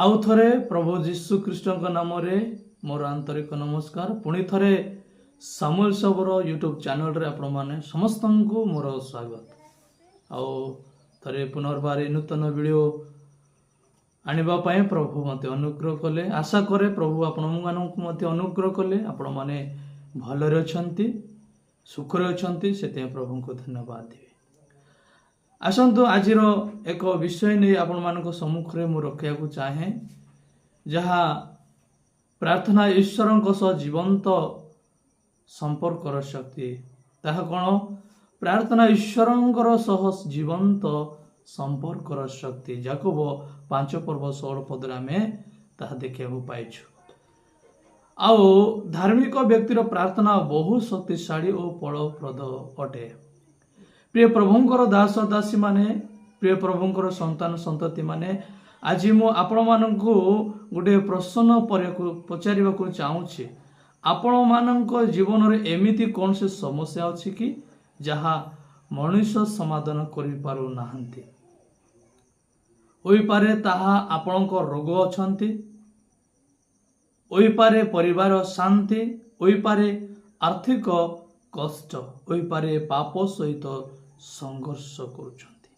आउ थरे प्रभु जीशु ख्रीष्ट नाम मोर आंतरिक नमस्कार। पुणी थरे सामुएल सबुर यूट्यूब चैनल रे आपण माने समस्त को मोर स्वागत। आउ थरे पुनर्बार नूतन वीडियो आनिबा पाए प्रभु मते अनुग्रह कले। आशा करे प्रभु आपण मानक मते अनुग्रह कले। आपण माने भलरे अछंती, सुखरे अछंती, सेते प्रभु को धन्यवाद देबे। आसंतु आजिर एक विषय नहीं आपण मानक सम्मुख में मु रखिया को चाहे, जहा प्रार्थना ईश्वर सह जीवंत संपर्कर शक्ति। ताहा कौन? प्रार्थना ईश्वर सह जीवंत संपर्कर शक्ति। याकूब 5:16 आम ताहा देखा पाइछु। आउ धार्मिक व्यक्तिर प्रार्थना बहु शक्तिशाली और फलप्रद अटे। प्रिय प्रभुंकर दास दासी माने, प्रिय प्रभुंकर संतान संतति माने, आज मु आपण मानकु गोटे प्रश्न पचारिबा को चाहूछि। आपण मानक जीवन रे एमिति कौन से समस्या अछि कि जहा मनुष्य समाधान करि पारु नाहंती? ओइ पारे ताहा आपणक रोग अछंती, ओइ पारे परिवार शांति, ओइ पारे आर्थिक कष्ट, ओइ पारे पाप सहित संघर्ष करुछंती।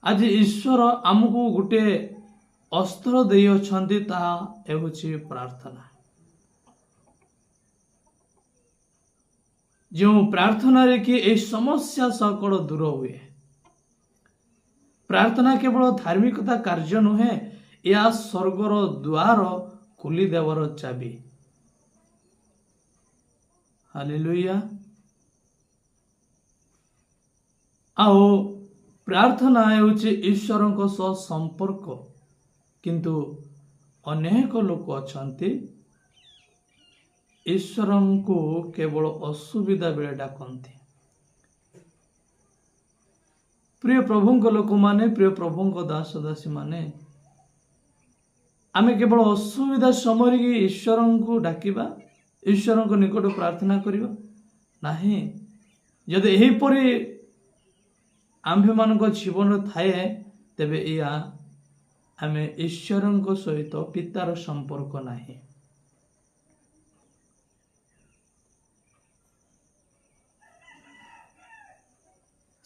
आज ईश्वर आमको गोटे अस्त्र देई अछंती, ताहा हेउछि प्रार्थना। जो प्रार्थना रे कि ए समस्या सकल दूर हुए। प्रार्थना केवल धार्मिकता कार्य नुहे, या स्वर्गर द्वार खोली देवर चाबी। हालेलुया। आओ प्रार्थना हेउछि ईश्वर सह संपर्क। किंतु अनेक लोक अछंती ईश्वर को केवल असुविधा बेले डाकंती। प्रिय प्रभुंक लोक माने, प्रिय प्रभुंक दास दासी माने, आमे केवल असुविधा समय ईश्वर को डाकिबा, ईश्वर को निकट प्रार्थना करिबा नाही। जदि एहीपरि आम्भे मानक जीवन थाए, तेबे या आमे ईश्वर सहित पितार संपर्क नाही।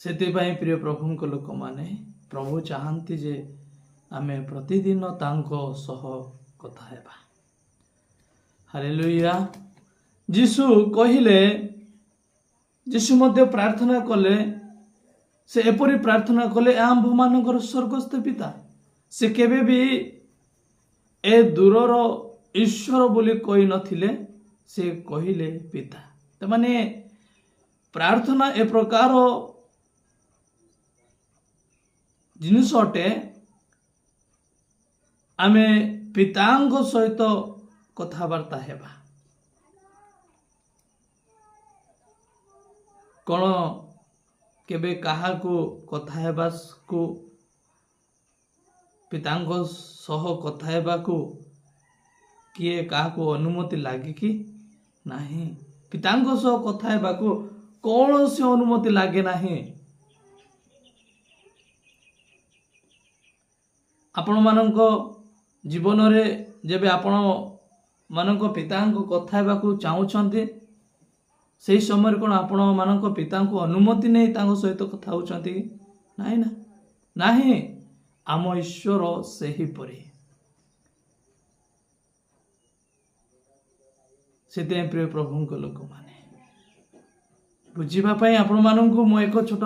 सेतिपाई प्रिय प्रभुंक लोक माने, प्रभु चाहंती जे आमे प्रतिदिन तांको सह कथा हेबा। हालेलुया। जीशु कहिले, जीशु मध्य प्रार्थना कले, से एपरी प्रार्थना कले, आम्भ मानकर स्वर्गस्थ पिता। से केबे भी ए दूरर ईश्वर बोली कहि नथिले, से कहिले पिता। त माने प्रार्थना ए प्रकार जिनिस अटे, आमे पितांग सहित कथाबार्ता हेबा। कौन केबे कहा को कथा हेबा को, पितांग सह कथा हेबा को किए कहा को अनुमति लागे कि नाही? पितांग सह कथा हेबा को कौन से अनुमति लागे नाही। आपण मानक जीवन रे जेबे आपण मानक पितांग कथा हेबा को चाहूछंती, सेही समय कोन आपण मानक पिता को अनुमति नहीं तांग सहित कथा होचंती? नाही ना, नाही। आम ईश्वर सेही परी। सेते प्रिय प्रभुंक लोक माने, बुझिबा पई आपण मानकु मो एक छोट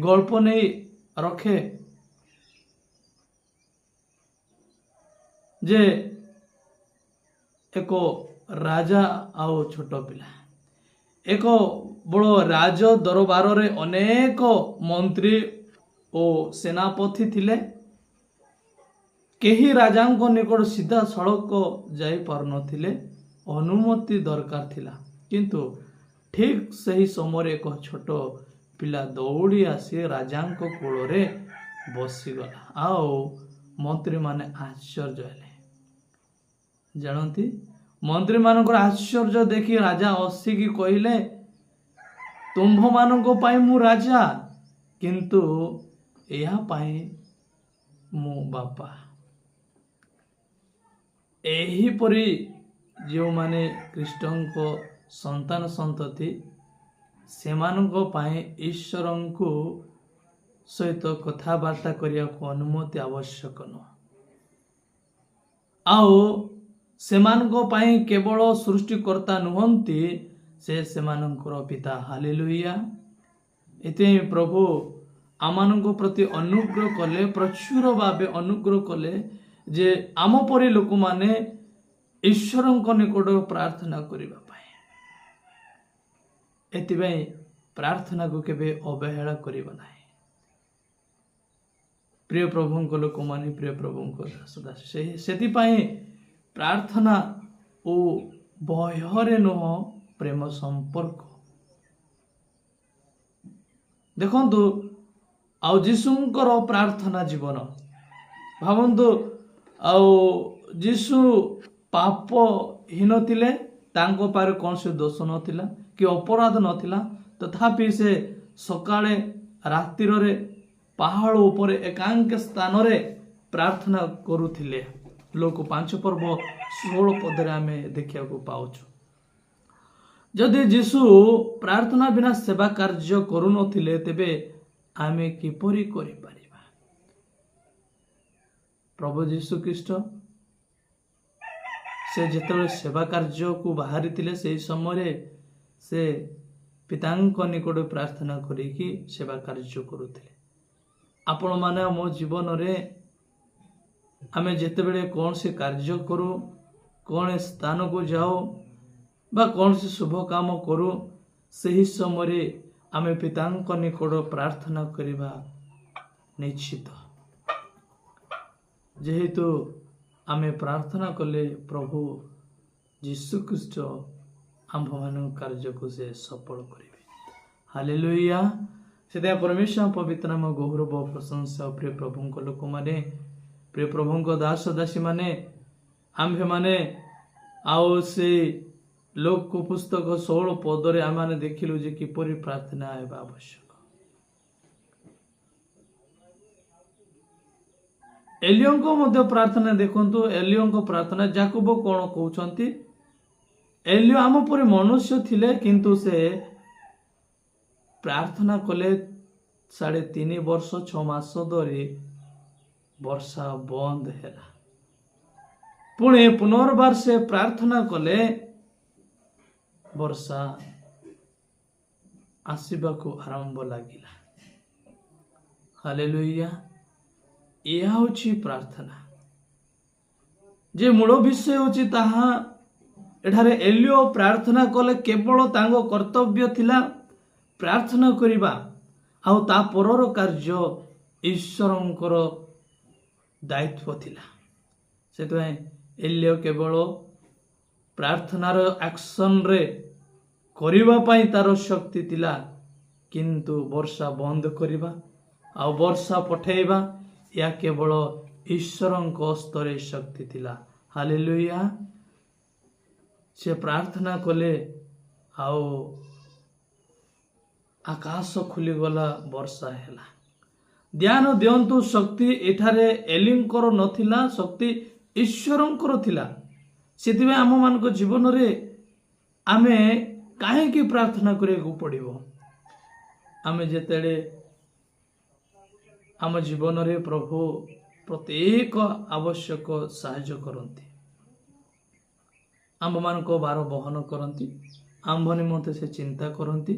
गल्प नहीं रखे, जे एक राजा आओ छोट पिला। एक बड़ राज दरबार रे अनेक मंत्री और सेनापति थिले। केही राजांक निकट सीधा सड़क जाई पार नथिले, अनुमति दरकार थिला। किंतु ठीक सही समय एक छोट पिला दौड़ी आसी राजांक कोल रे बसीगला। आओ मंत्री माने आश्चर्य हेले। जानती, मंत्री मानकर आश्चर्य देखी राजा हसिकी कहिले, तुम्भ मानक पाई मु राजा, किंतु या पाई मु बापा। एहीपरि जो माने कृष्णको संतान संतति सेमानंको पाए ईश्वरंको सहित कथबार्ता करिया को अनुमति आवश्यक न आओ सेमानंको पाए केवल सृष्टिकर्ता नुहंती से सेमानंकर पिता हालेलुया एते प्रभु आमानंको प्रति अनुग्रह कले प्रचुर भावे अनुग्रह कले जे आम परि लोक माने ईश्वरंको निकट प्रार्थना करिबा पाए एतिबाई प्रार्थना को केबे अवहेला करिबा नाही प्रिय प्रभुंको लोक माने प्रिय प्रभुंको दास दासी सेति पाए प्रार्थना ओ भयरे नुह प्रेम संपर्क देखंतु आउ जीशुंकर प्रार्थना जीवन भावंतु आउ जीशु पाप हीन थिले तांको पारे कौन से दोष नथिला कि अपराध नथिला तथापि से सकाळे रातिर रे पहाड़ ऊपर एकांक स्थान रे प्रार्थना करुथिले लोक 5 पर्व 16 पदरे आमे देखिया को पाउछु जदि जीशु प्रार्थना बिना सेवा कार्य करू नथिले तेबे आमे किपरि करि परिबा प्रभु जीशु ख्रीष्ट से जेतबे सेवा कार्य को बाहरी थिले सेही समय से पितांक निकट प्रार्थना करिकी सेवा कार्य करुथिले आपण माने मो जीवन रे आमे जेतेबेले कौन से कार्य करू कौन स्थान को जाओ बा कौन से शुभ काम करू सही समय आमे पितांक निकट प्रार्थना करिबा निश्चित जेहेतु आमे प्रार्थना कले प्रभु यीशु ख्रीष्ट आम्भ मान कार्य को से सफल करिवे हालेलुया सेदा परमेश्वर पवित्र नाम गौरव प्रशंसा प्रिय प्रभुंक लोक माने प्रिय प्रभुंक दास दासी माने आम्भे माने आओ से लोक को पुस्तक 16 पदरे आम माने देखिलु जे किपरि प्रार्थना हेबा आवश्यक एलियोंको मध्य प्रार्थना देखंतु एलियोंको प्रार्थना याकूब कोन कहउछंती एलियो आम परि मनुष्य थिले किंतु से प्रार्थना कले 3.5 वर्ष 6 मास धरी वर्षा बंद हैला पुणे पुनर्बार से प्रार्थना कले वर्षा आसीबा को आरंभ लागिला हालेलुया यह होची प्रार्थना जे मूल विषय होची ताहा एठारे एलियो प्रार्थना कले केवल तांगो कर्तव्य थिला प्रार्थना करिबा आउ ता परर कार्य ईश्वरंकर दायित्व थिला सेतै एलियो केवल प्रार्थनार एक्शन रे करिबा पई तार शक्ति थिला किंतु वर्षा बंद करिबा आ वर्षा पठेइबा या केवल ईश्वरंक स्तरे शक्ति थिला हालेलुया से प्रार्थना कले आओ आकाश खुली गला वर्षा हैला ध्यान दियंतु शक्ति एठारे एलिंकर नथिला शक्ति ईश्वरंकर थिला सेतिबे आम मानक जीवन रे आमे काहे की प्रार्थना करे को पड़िबो आमे जेतेले आम जीवन रे प्रभु प्रत्येक आवश्यक सहायता करंती आम मान को बार बहन करंती आंभ निमंते से चिंता करंती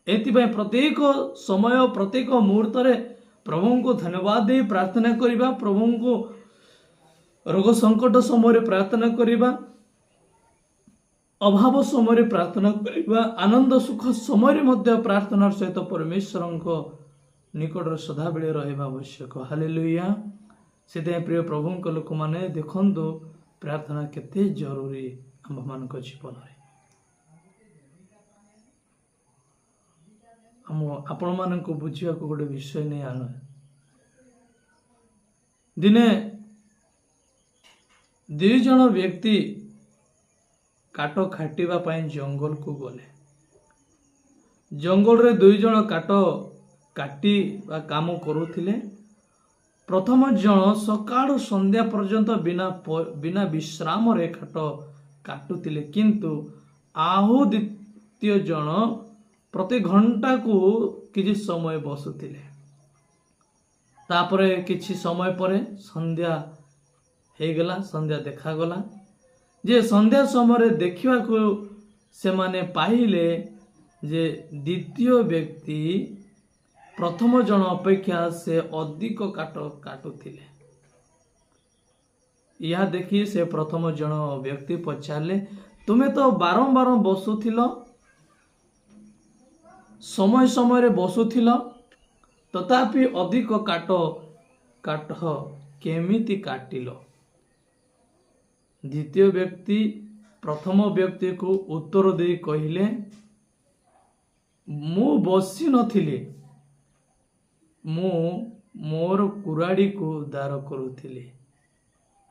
एतिबे प्रत्येक समय प्रत्येक मुहूर्त रे प्रभु को धन्यवाद दे प्रार्थना करिबा प्रभु को रोग संकट समय रे प्रार्थना करिबा अभाव समय रे प्रार्थना करिबा आनंद सुख समय रे मध्य प्रार्थनार सहित परमेश्वरंको निकट सदा बेले रहबा आवश्यक हालेलुया सेते प्रिय प्रभुंक लोक माने देखंतु प्रार्थना केते जरूरी हम मानक जीवन रे हम आपण मानक बुझिया को गोटे विषय नै आनो दिने 2 जण व्यक्ति काट खाटिबा पई जंगल को गले जंगल रे 2 जण काट काटी बा काम करूथिले ପ୍ରଥମ ଜଣ ସକାଳୁ ସନ୍ଧ୍ୟା ପର୍ଯ୍ୟନ୍ତ ବିନା ବିଶ୍ରାମରେ କାଟୁଥିଲେ, କିନ୍ତୁ ଆଉ ଦ୍ୱିତୀୟ ଜଣ ପ୍ରତି ଘଣ୍ଟାକୁ କିଛି ସମୟ ବସୁଥିଲେ। ତାପରେ କିଛି ସମୟ ପରେ ସନ୍ଧ୍ୟା ହେଇଗଲା, ସନ୍ଧ୍ୟା ଦେଖାଗଲା। ଯେ ସନ୍ଧ୍ୟା ସମୟରେ ଦେଖିବାକୁ ସେମାନେ ପାଇଲେ ଯେ ଦ୍ୱିତୀୟ ବ୍ୟକ୍ତି ପ୍ରଥମ ଜଣ ଅପେକ୍ଷା ସେ ଅଧିକ କାଟୁଥିଲେ। ଏହା ଦେଖି ସେ ପ୍ରଥମ ଜଣ ବ୍ୟକ୍ତି ପଚାରିଲେ, ତୁମେ ତ ବାରମ୍ବାର ବସୁଥିଲ, ସମୟ ସମୟରେ ବସୁଥିଲ, ତଥାପି ଅଧିକ କାଟ କେମିତି କାଟିଲ? ଦ୍ୱିତୀୟ ବ୍ୟକ୍ତି ପ୍ରଥମ ବ୍ୟକ୍ତିକୁ ଉତ୍ତର ଦେଇ କହିଲେ, ମୁଁ ବସି ନଥିଲି, ମୁଁ ମୋର କୁରାଢ଼ୀକୁ ଦାର କରୁଥିଲି।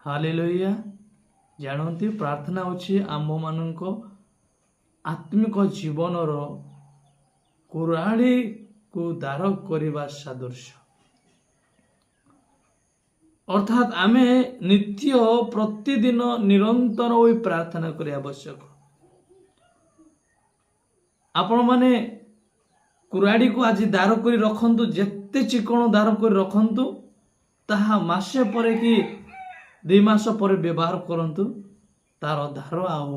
ହାଲେଲୁୟା। ଜାଣନ୍ତି, ପ୍ରାର୍ଥନା ହେଉଛି ଆମ୍ଭମାନଙ୍କ ଆତ୍ମିକ ଜୀବନର କୁରାଢ଼ୀକୁ ଦାର କରିବା ସାଦୃଶ୍ୟ। ଅର୍ଥାତ୍ ଆମେ ନିତ୍ୟ ପ୍ରତିଦିନ ନିରନ୍ତର ହୋଇ ପ୍ରାର୍ଥନା କରିବା ଆବଶ୍ୟକ। ଆପଣମାନେ କୁରାଢ଼ୀକୁ ଆଜି ଦାର କରି ରଖନ୍ତୁ, ଯେତେ ଚିକଣ ଦାର କରି ରଖନ୍ତୁ, ତାହା ମାସେ ପରେ କି 2 ମାସ ପରେ ବ୍ୟବହାର କରନ୍ତୁ, ତାର ଧାର ଆଉ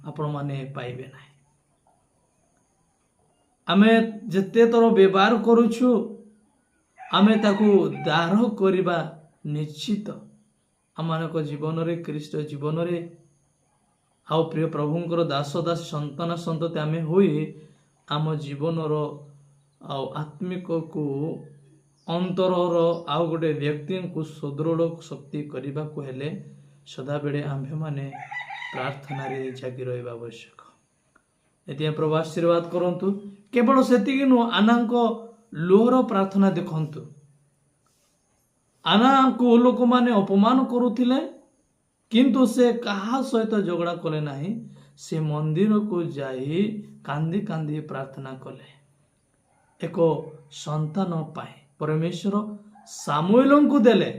ଆପଣମାନେ ପାଇବେ ନାହିଁ। ଆମେ ଯେତେ ଥର ବ୍ୟବହାର କରୁଛୁ, ଆମେ ତାକୁ ଦାର କରିବା ନିଶ୍ଚିତ। ଆମମାନଙ୍କ ଜୀବନରେ, ଖ୍ରୀଷ୍ଟ ଜୀବନରେ, ଆଉ ପ୍ରିୟ ପ୍ରଭୁଙ୍କର ଦାସ ଦାସୀ ସନ୍ତାନ ସନ୍ତତି ଆମେ ହୋଇ ଆମ ଜୀବନର ଆଉ ଆତ୍ମିକକୁ ଅନ୍ତରର ଆଉ ଗୋଟେ ବ୍ୟକ୍ତିଙ୍କୁ ସୁଦୃଢ଼ ଶକ୍ତି କରିବାକୁ ହେଲେ ସଦାବେଳେ ଆମ୍ଭେମାନେ ପ୍ରାର୍ଥନାରେ ଜାଗି ରହିବା ଆବଶ୍ୟକ। ଏଥିପାଇଁ ପ୍ରଭୁ ଆଶୀର୍ବାଦ କରନ୍ତୁ। କେବଳ ସେତିକି ନୁହଁ, ଆନାଙ୍କ ଲୁହର ପ୍ରାର୍ଥନା ଦେଖନ୍ତୁ। ଆନାକୁ ଲୋକମାନେ ଅପମାନ କରୁଥିଲେ, କିନ୍ତୁ ସେ କାହା ସହିତ ଝଗଡ଼ା କଲେ ନାହିଁ। ସେ ମନ୍ଦିରକୁ ଯାଇ କାନ୍ଦି କାନ୍ଦି ପ୍ରାର୍ଥନା କଲେ ଏକ ସନ୍ତାନ ପାଇଁ। ପରମେଶ୍ୱର ସାମୁଏଲଙ୍କୁ ଦେଲେ।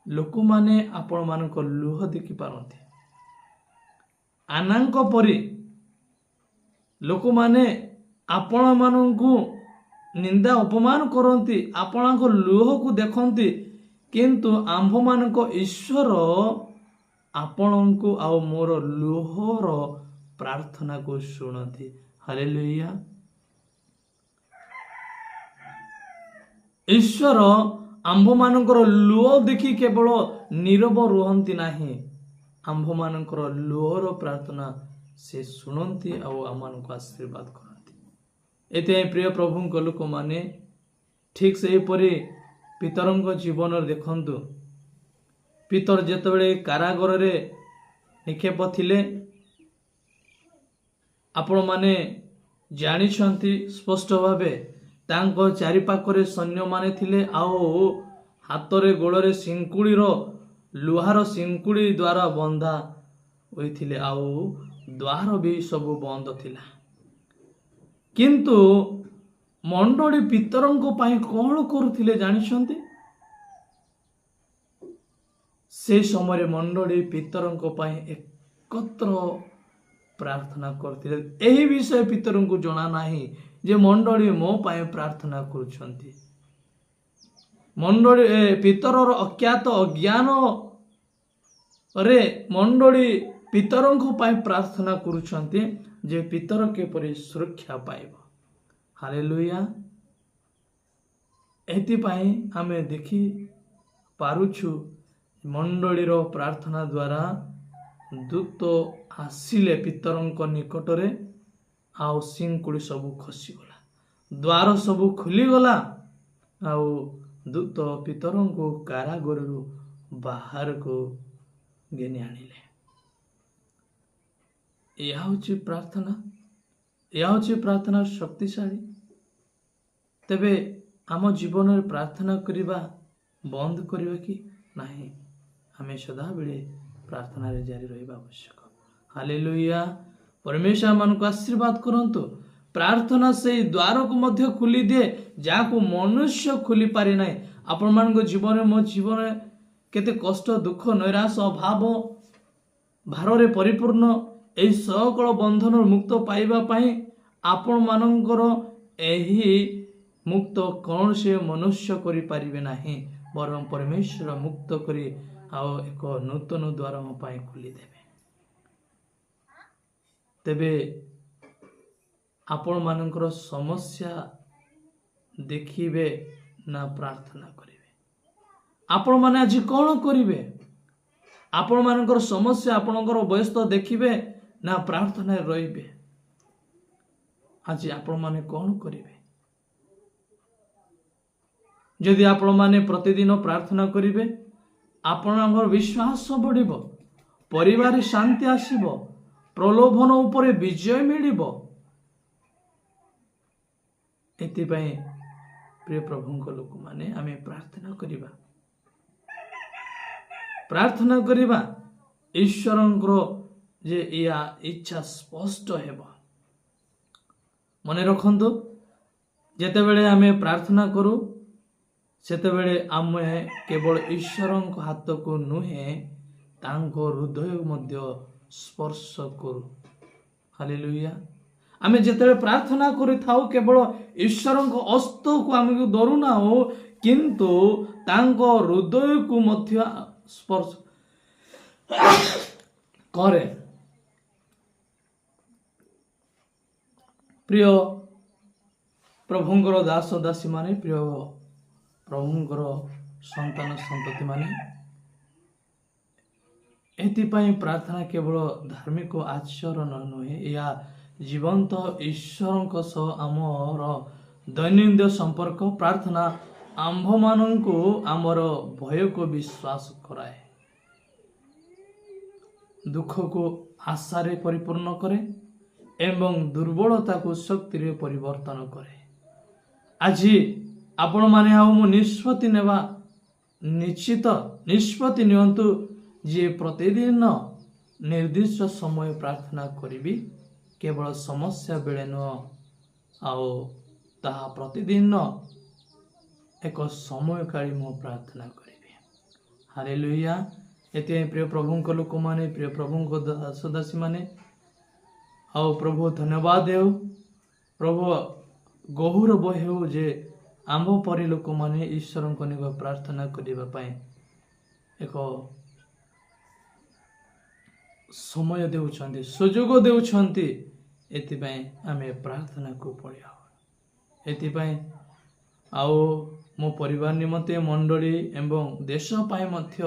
ଲୋକମାନେ ଆପଣମାନଙ୍କ ଲୁହ ଦେଖିପାରନ୍ତି। ଆନାଙ୍କ ପରି ଲୋକମାନେ ଆପଣମାନଙ୍କୁ ନିନ୍ଦା ଅପମାନ କରନ୍ତି, ଆପଣଙ୍କ ଲୁହକୁ ଦେଖନ୍ତି, କିନ୍ତୁ ଆମ୍ଭମାନଙ୍କ ଈଶ୍ୱର ଆପଣଙ୍କୁ ଆଉ ମୋର ଲୁହର ପ୍ରାର୍ଥନାକୁ ଶୁଣନ୍ତି। ହାଲେଲୁୟା। ଈଶ୍ୱର ଆମ୍ଭମାନଙ୍କର ଲୁହ ଦେଖି କେବଳ ନୀରବ ରୁହନ୍ତି ନାହିଁ, ଆମ୍ଭମାନଙ୍କର ଲୁହର ପ୍ରାର୍ଥନା ସେ ଶୁଣନ୍ତି ଆଉ ଆମମାନଙ୍କୁ ଆଶୀର୍ବାଦ କରନ୍ତି। ଏଥିପାଇଁ ପ୍ରିୟ ପ୍ରଭୁଙ୍କ ଲୋକମାନେ ଠିକ୍ ସେହିପରି ପିତରଙ୍କ ଜୀବନରେ ଦେଖନ୍ତୁ। ପିତର ଯେତେବେଳେ କାରାଗାରରେ ନିକ୍ଷେପ ଥିଲେ, ଆପଣମାନେ ଜାଣିଛନ୍ତି ସ୍ପଷ୍ଟ ଭାବେ, ତାଙ୍କ ଚାରିପାଖରେ ସୈନ୍ୟମାନେ ଥିଲେ, ଆଉ ହାତରେ ଗୋଡ଼ରେ ଲୁହାର ଶିଙ୍କୁଳି ଦ୍ୱାରା ବନ୍ଧା ହୋଇଥିଲେ, ଆଉ ଦ୍ୱାର ବି ସବୁ ବନ୍ଦ ଥିଲା। କିନ୍ତୁ ମଣ୍ଡଳୀ ପିତରଙ୍କ ପାଇଁ କ'ଣ କରୁଥିଲେ ଜାଣିଛନ୍ତି? ସେ ସମୟରେ ମଣ୍ଡଳୀ ପିତରଙ୍କ ପାଇଁ ଏକତ୍ର ପ୍ରାର୍ଥନା କରୁଥିଲେ। ଏହି ବିଷୟ ପିତରଙ୍କୁ ଜଣା ନାହିଁ ଯେ ମଣ୍ଡଳୀ ମୋ ପାଇଁ ପ୍ରାର୍ଥନା କରୁଛନ୍ତି। ପିତରର ଅଜ୍ଞାତ ଅଜ୍ଞାନରେ ମଣ୍ଡଳୀ ପିତରଙ୍କ ପାଇଁ ପ୍ରାର୍ଥନା କରୁଛନ୍ତି ଯେ ପିତର କିପରି ସୁରକ୍ଷା ପାଇବ। ହାଲେଲୁୟା। ଏଥିପାଇଁ ଆମେ ଦେଖି ପାରୁଛୁ ମଣ୍ଡଳୀର ପ୍ରାର୍ଥନା ଦ୍ୱାରା ଦୂତ ଆସିଲେ ପିତରଙ୍କ ନିକଟରେ, ଆଉ ଶିଙ୍କୁଳି ସବୁ ଖସିଗଲା, ଦ୍ୱାର ସବୁ ଖୋଲିଗଲା, ଆଉ ଦୂତ ପିତରଙ୍କୁ କାରାଗାରରୁ ବାହାରକୁ ଘେନି ଆଣିଲେ। ଏହା ହେଉଛି ପ୍ରାର୍ଥନା। ଏହା ହେଉଛି ପ୍ରାର୍ଥନା ଶକ୍ତିଶାଳୀ। ତେବେ ଆମ ଜୀବନରେ ପ୍ରାର୍ଥନା କରିବା ବନ୍ଦ କରିବା କି ନାହିଁ? ଆମେ ସଦାବେଳେ ପ୍ରାର୍ଥନାରେ ଜାରି ରହିବା ଆବଶ୍ୟକ। ହାଲେଲୁୟା। ପରମେଶ୍ୱର ଆମମାନଙ୍କୁ ଆଶୀର୍ବାଦ କରନ୍ତୁ। ପ୍ରାର୍ଥନା ସେଇ ଦ୍ୱାରକୁ ମଧ୍ୟ ଖୋଲି ଦିଏ ଯାହାକୁ ମନୁଷ୍ୟ ଖୋଲି ପାରି ନାହିଁ। ଆପଣମାନଙ୍କ ଜୀବନରେ, ମୋ ଜୀବନରେ କେତେ କଷ୍ଟ, ଦୁଃଖ, ନୈରାଶ, ଅଭାବ, ଭାରରେ ପରିପୂର୍ଣ୍ଣ, ଏହି ସକଳ ବନ୍ଧନରୁ ମୁକ୍ତ ପାଇବା ପାଇଁ ଆପଣମାନଙ୍କର ଏହି ମୁକ୍ତ କୌଣସି ମନୁଷ୍ୟ କରିପାରିବେ ନାହିଁ, ବରଂ ପରମେଶ୍ୱର ମୁକ୍ତ କରି ଆଉ ଏକ ନୂତନ ଦ୍ୱାର ମୋ ପାଇଁ ଖୋଲିଦେବେ। ତେବେ ଆପଣମାନଙ୍କର ସମସ୍ୟା ଦେଖିବେ ନା ପ୍ରାର୍ଥନା କରିବେ? ଆପଣମାନେ ଆଜି କ'ଣ କରିବେ? ଆପଣମାନଙ୍କର ସମସ୍ୟା, ଆପଣଙ୍କର ବୟସ ଦେଖିବେ ନା ପ୍ରାର୍ଥନାରେ ରହିବେ? ଆଜି ଆପଣମାନେ କ'ଣ କରିବେ? ଯଦି ଆପଣମାନେ ପ୍ରତିଦିନ ପ୍ରାର୍ଥନା କରିବେ, ଆପଣଙ୍କର ବିଶ୍ୱାସ ବଢ଼ିବ, ପରିବାରରେ ଶାନ୍ତି ଆସିବ, ପ୍ରଲୋଭନ ଉପରେ ବିଜୟ ମିଳିବ। ଏଥିପାଇଁ ପ୍ରିୟ ପ୍ରଭୁଙ୍କ ଲୋକମାନେ ଆମେ ପ୍ରାର୍ଥନା କରିବା। ପ୍ରାର୍ଥନା କରିବା ଈଶ୍ୱରଙ୍କର ଯେ ଏହା ଇଚ୍ଛା ସ୍ପଷ୍ଟ ହେବ। ମନେ ରଖନ୍ତୁ, ଯେତେବେଳେ ଆମେ ପ୍ରାର୍ଥନା କରୁ ସେତେବେଳେ ଆମେ କେବଳ ଈଶ୍ୱରଙ୍କ ହାତକୁ ନୁହେଁ, ତାଙ୍କ ହୃଦୟ ମଧ୍ୟ ସ୍ପର୍ଶ କରୁ। ହାଲେଲୁୟା। ଆମେ ଯେତେବେଳେ ପ୍ରାର୍ଥନା କରିଥାଉ କେବଳ ଈଶ୍ୱରଙ୍କ ହସ୍ତକୁ ଆମକୁ ଧରୁନାହୁଁ, କିନ୍ତୁ ତାଙ୍କ ହୃଦୟକୁ ମଧ୍ୟ ସ୍ପର୍ଶ କରେ। ପ୍ରିୟ ପ୍ରଭୁଙ୍କର ଦାସ ଦାସୀ ମାନେ, ପ୍ରିୟ ପ୍ରଭୁଙ୍କର ସନ୍ତାନ ସନ୍ତତି ମାନେ, ଏଥିପାଇଁ ପ୍ରାର୍ଥନା କେବଳ ଧାର୍ମିକ ଆଚରଣ ନୁହେଁ, ଏହା ଜୀବନ୍ତ ଈଶ୍ୱରଙ୍କ ସହ ଆମର ଦୈନନ୍ଦିନ ସମ୍ପର୍କ। ପ୍ରାର୍ଥନା ଆମ୍ଭମାନଙ୍କୁ ଆମର ଭୟକୁ ବିଶ୍ୱାସ କରାଏ, ଦୁଃଖକୁ ଆଶାରେ ପରିପୂର୍ଣ୍ଣ କରେ ଏବଂ ଦୁର୍ବଳତାକୁ ଶକ୍ତିରେ ପରିବର୍ତ୍ତନ କରେ। ଆଜି ଆପଣମାନେ ଆଉ ମୁଁ ନିଷ୍ପତ୍ତି ନିଅନ୍ତୁ ଯେ ପ୍ରତିଦିନ ନିର୍ଦ୍ଦିଷ୍ଟ ସମୟ ପ୍ରାର୍ଥନା କରିବି। କେବଳ ସମସ୍ୟା ବେଳେ ନୁହଁ, ଆଉ ତାହା ପ୍ରତିଦିନ ଏକ ସମୟ କାଢ଼ି ମୁଁ ପ୍ରାର୍ଥନା କରିବି। ହାଲେଲୁୟା। ଏଥିପାଇଁ ପ୍ରିୟ ପ୍ରଭୁଙ୍କ ଲୋକମାନେ, ପ୍ରିୟ ପ୍ରଭୁଙ୍କ ଦାସ ଦାସୀ ମାନେ, ଆଉ ପ୍ରଭୁ ଧନ୍ୟବାଦ ହେଉ, ପ୍ରଭୁ ଗୌରବ ହେଉ ଯେ ଆମ୍ଭ ପରି ଲୋକମାନେ ଈଶ୍ୱରଙ୍କ ନିକଟ ପ୍ରାର୍ଥନା କରିବା ପାଇଁ ଏକ ସମୟ ଦେଉଛନ୍ତି, ସୁଯୋଗ ଦେଉଛନ୍ତି। ଏଥିପାଇଁ ଆମେ ପ୍ରାର୍ଥନାକୁ ପଢ଼ିବା। ଏଥିପାଇଁ ଆଉ ମୋ ପରିବାର ନିମନ୍ତେ, ମଣ୍ଡଳୀ ଏବଂ ଦେଶ ପାଇଁ ମଧ୍ୟ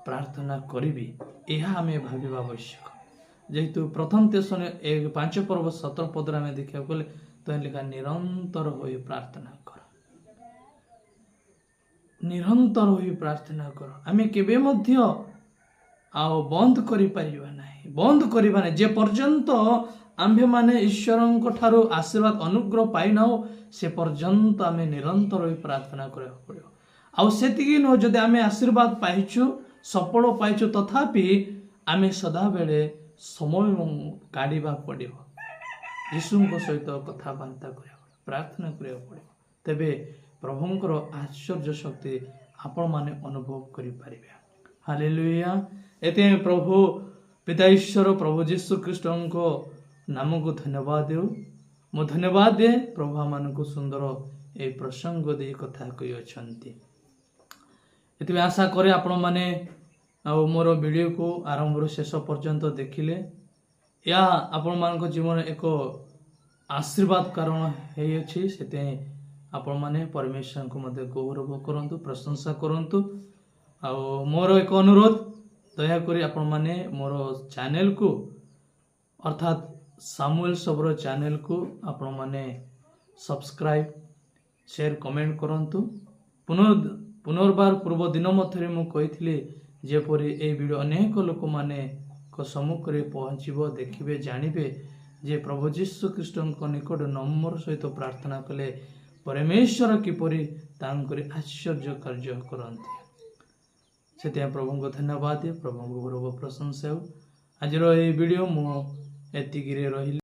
ପ୍ରାର୍ଥନା କରିବି, ଏହା ଆମେ ଭାବିବା ଆବଶ୍ୟକ। ଯେହେତୁ ପ୍ରଥମ ତେସଲୋନିକେ 5:17 ଆମେ ଦେଖିବାକୁ ଗଲେ ତ ଲେଖା, ନିରନ୍ତର ହୋଇ ପ୍ରାର୍ଥନା କର। ନିରନ୍ତର ହୋଇ ପ୍ରାର୍ଥନା କର। ଆମେ କେବେ ମଧ୍ୟ ଆଉ ବନ୍ଦ କରିବା ନାହିଁ। ଯେ ପର୍ଯ୍ୟନ୍ତ ଆମ୍ଭେମାନେ ଈଶ୍ୱରଙ୍କ ଠାରୁ ଆଶୀର୍ବାଦ ଅନୁଗ୍ରହ ପାଇନାହୁଁ, ସେ ପର୍ଯ୍ୟନ୍ତ ଆମେ ନିରନ୍ତର ହୋଇ ପ୍ରାର୍ଥନା କରିବାକୁ ପଡ଼ିବ। ଆଉ ସେତିକି ନୁହଁ, ଯଦି ଆମେ ଆଶୀର୍ବାଦ ପାଇଛୁ, ସଫଳ ପାଇଛୁ, ତଥାପି ଆମେ ସଦାବେଳେ ସମୟ କାଢ଼ିବାକୁ ପଡ଼ିବ। ଯୀଶୁଙ୍କ ସହିତ କଥାବାର୍ତ୍ତା କରିବାକୁ, ପ୍ରାର୍ଥନା କରିବାକୁ ପଡ଼ିବ। ତେବେ ପ୍ରଭୁଙ୍କର ଆଶ୍ଚର୍ଯ୍ୟ ଶକ୍ତି ଆପଣମାନେ ଅନୁଭବ କରିପାରିବେ। ହାଲେଲୁୟା। ଏଥିପାଇଁ ପ୍ରଭୁ ପିତା ଈଶ୍ୱର, ପ୍ରଭୁ ଯୀଶୁ ଖ୍ରୀଷ୍ଟଙ୍କ ନାମକୁ ଧନ୍ୟବାଦ ଦେଉ। ମୁଁ ଧନ୍ୟବାଦ ଦିଏ, ପ୍ରଭୁ ଆମମାନଙ୍କୁ ସୁନ୍ଦର ଏହି ପ୍ରସଙ୍ଗ ଦେଇ କଥା କହିଅଛନ୍ତି। ଏଥିପାଇଁ ଆଶା କରେ ଆପଣମାନେ ଆଉ ମୋର ଭିଡ଼ିଓକୁ ଆରମ୍ଭରୁ ଶେଷ ପର୍ଯ୍ୟନ୍ତ ଦେଖିଲେ ଏହା ଆପଣମାନଙ୍କ ଜୀବନରେ ଏକ ଆଶୀର୍ବାଦ କାରଣ ହେଇଅଛି। ସେଥିପାଇଁ ଆପଣମାନେ ପରମେଶ୍ୱରଙ୍କୁ ମଧ୍ୟ ଗୌରବ କରନ୍ତୁ, ପ୍ରଶଂସା କରନ୍ତୁ। ଆଉ ମୋର ଏକ ଅନୁରୋଧ, ଦୟାକରି ଆପଣମାନେ ମୋର ଚ୍ୟାନେଲକୁ, ଅର୍ଥାତ୍ ସାମୁଏଲ ସବର ଚ୍ୟାନେଲକୁ ଆପଣମାନେ ସବସ୍କ୍ରାଇବ୍, ସେୟାର, କମେଣ୍ଟ କରନ୍ତୁ। ପୁନର୍ବାର ପୂର୍ବ ଦିନ ମଧ୍ୟରେ ମୁଁ କହିଥିଲି ଯେପରି ଏହି ଭିଡ଼ିଓ ଅନେକ ଲୋକମାନଙ୍କ ସମ୍ମୁଖରେ ପହଞ୍ଚିବ, ଦେଖିବେ, ଜାଣିବେ ଯେ ପ୍ରଭୁ ଯୀଶୁ ଖ୍ରୀଷ୍ଟଙ୍କ ନିକଟ ନମ୍ର ସହିତ ପ୍ରାର୍ଥନା କଲେ ପରମେଶ୍ୱର କିପରି ତାଙ୍କରି ଆଶ୍ଚର୍ଯ୍ୟ କାର୍ଯ୍ୟ କରନ୍ତି। ସେଥିପାଇଁ ପ୍ରଭୁଙ୍କୁ ଧନ୍ୟବାଦ, ପ୍ରଭୁଙ୍କୁ ଗୌରବ ପ୍ରଶଂସା ହେଉ। ଆଜିର ଏହି ଭିଡ଼ିଓ ମୁଁ ଏତିକିରେ ରହିଲି।